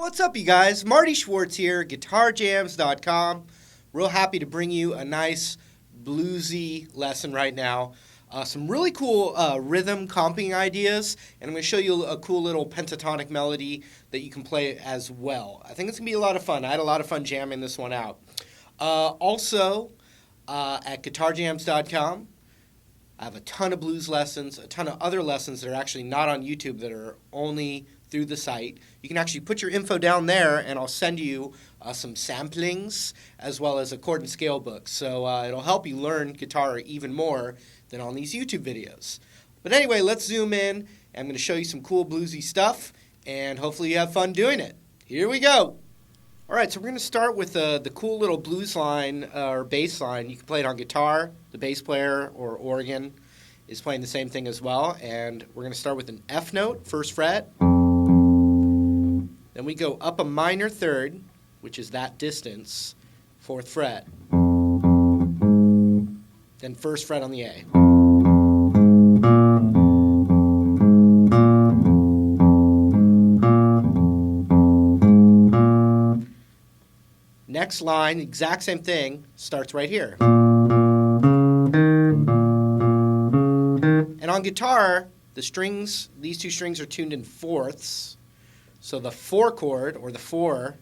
What's up, you guys? Marty Schwartz here, GuitarJams.com. Real happy to bring you a nice bluesy lesson right now. Some really cool rhythm comping ideas, and I'm going to show you a cool little pentatonic melody that you can play as well. I think it's going to be a lot of fun. I had a lot of fun jamming this one out. Also, at GuitarJams.com, I have a ton of blues lessons, a ton of other lessons that are actually not on YouTube that are only through the site. You can actually put your info down there, and I'll send you some samplings as well as a chord and scale book. So it'll help you learn guitar even more than on these YouTube videos. But anyway, let's zoom in. I'm going to show you some cool bluesy stuff, and hopefully you have fun doing it. Here we go. All right, so we're going to start with the cool little blues line or bass line. You can play it on guitar. The bass player or organ is playing the same thing as well. And we're going to start with an F note, first fret. Then we go up a minor third, which is that distance, fourth fret. Then first fret on the A. Next line, exact same thing, starts right here. And on guitar, the strings, these two strings are tuned in fourths. So the 4 chord, or the 4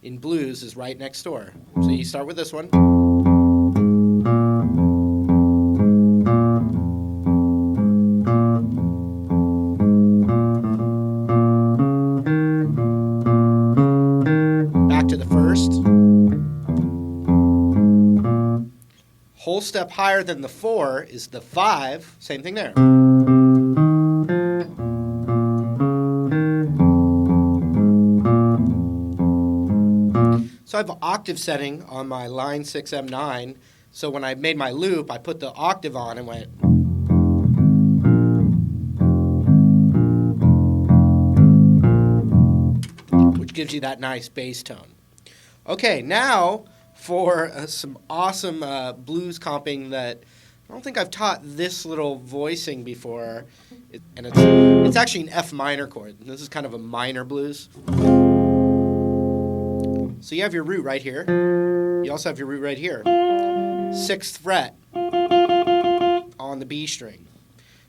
in blues, is right next door. So you start with this one. Back to the first. Whole step higher than the 4 is the 5. Same thing there. So I have an octave setting on my line 6 M9. So when I made my loop, I put the octave on and went. Which gives you that nice bass tone. Okay, now for some awesome blues comping that I don't think I've taught this little voicing before. And it's actually an F minor chord. This is kind of a minor blues. So you have your root right here. You also have your root right here. 6th fret on the B string.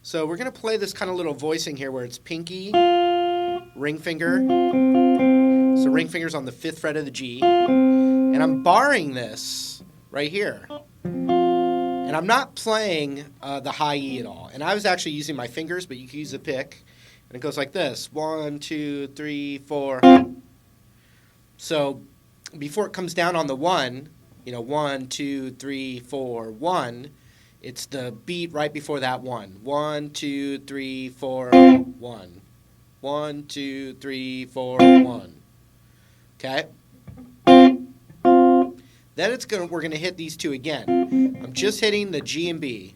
So we're going to play this kind of little voicing here where it's pinky, ring finger. So ring finger's on the 5th fret of the G. And I'm barring this right here. And I'm not playing the high E at all. And I was actually using my fingers, but you can use a pick. And it goes like this. 1, 2, 3, 4. So before it comes down on the 1, 1, 2, 3, 4, 1, it's the beat right before that 1. 1, 2, 3, 4, 1. 1, 2, 3, 4, 1. Okay? Then we're going to hit these two again. I'm just hitting the G and B.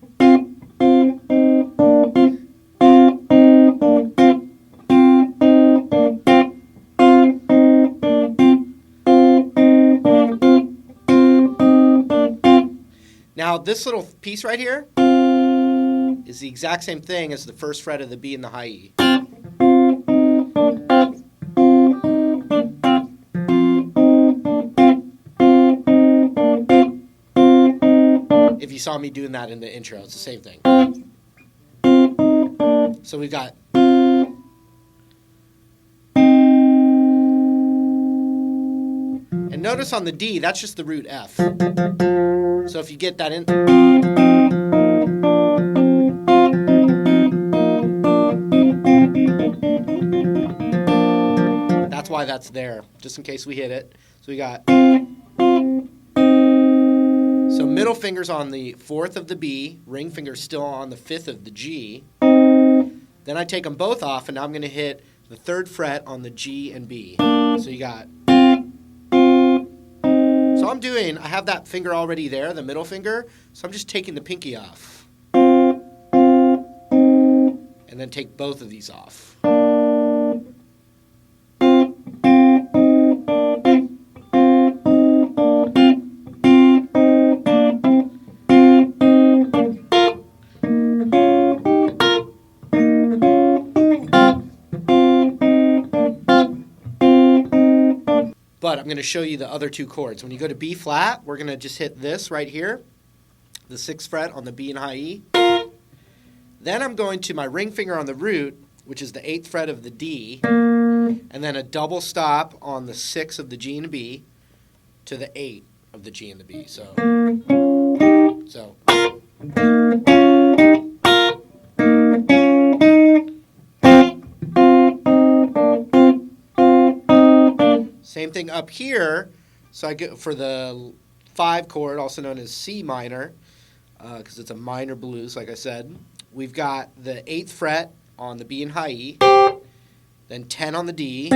Now, this little piece right here is the exact same thing as the first fret of the B and the high E. If you saw me doing that in the intro, it's the same thing. So we've got. And notice on the D, that's just the root F. So if you get that in, that's why that's there, just in case we hit it. So we got, so middle finger's on the 4th of the B, ring finger's still on the 5th of the G. Then I take them both off, and now I'm going to hit the 3rd fret on the G and B. So you got. So I have that finger already there, the middle finger, so I'm just taking the pinky off. And then take both of these off. I'm going to show you the other two chords. When you go to B flat, we're going to just hit this right here, the 6th fret on the B and high E. Then I'm going to my ring finger on the root, which is the 8th fret of the D, and then a double stop on the 6 of the G and the B to the 8 of the G and the B. So. Same thing up here. So I get for the 5 chord, also known as C minor, because it's a minor blues, like I said. We've got the 8th fret on the B and high E, then 10 on the D,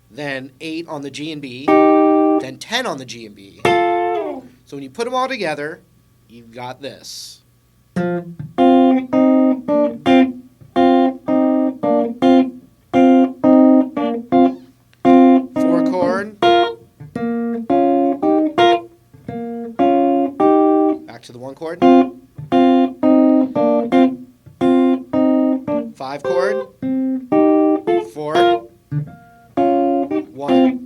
then 8 on the G and B, then 10 on the G and B. So when you put them all together, you've got this. 4 chord. Back to the 1 chord. 5 chord, 4, 1.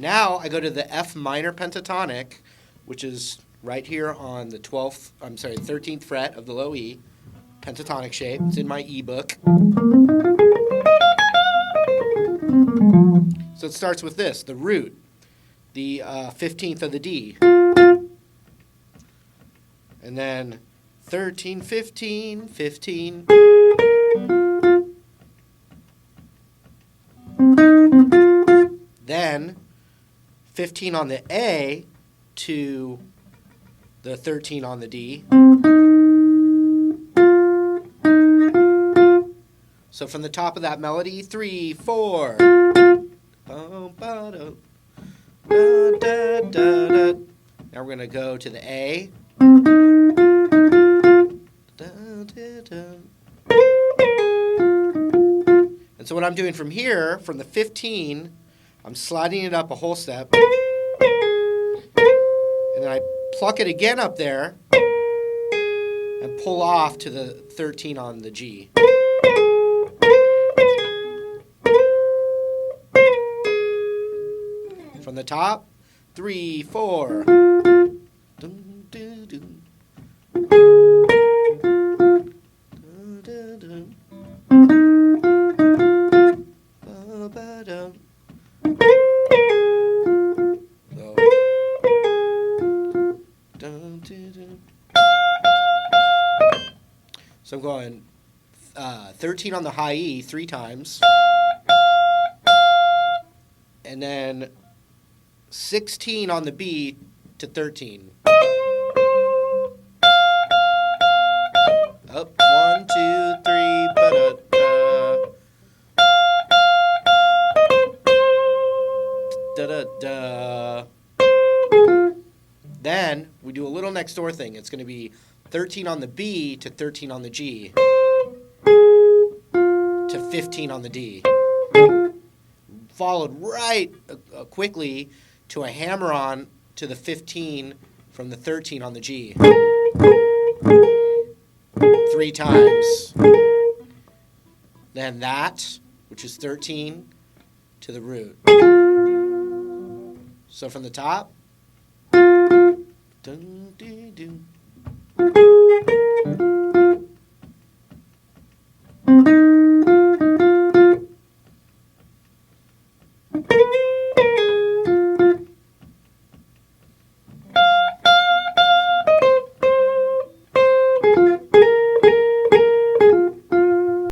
Now I go to the F minor pentatonic, which is right here on the 13th fret of the low E, pentatonic shape. It's in my ebook. So it starts with this, the root, the 15th of the D, and then 13, 15, 15. Then 15 on the A to the 13 on the D. So from the top of that melody, 3, 4. Now we're going to go to the A. And so what I'm doing from here, from the 15, I'm sliding it up a whole step, and then I pluck it again up there and pull off to the 13 on the G. From the top, 3, 4. So I'm going 13 on the high E 3 times, and then 16 on the B to 13. Up, 1, 2, 3, ba-da-da. Da-da-da. Then we do a little next door thing. It's going to be 13 on the B to 13 on the G to 15 on the D. Followed right quickly to a hammer-on to the 15 from the 13 on the G. 3 times. Then that, which is 13, to the root. So from the top. Dun, dee, doo.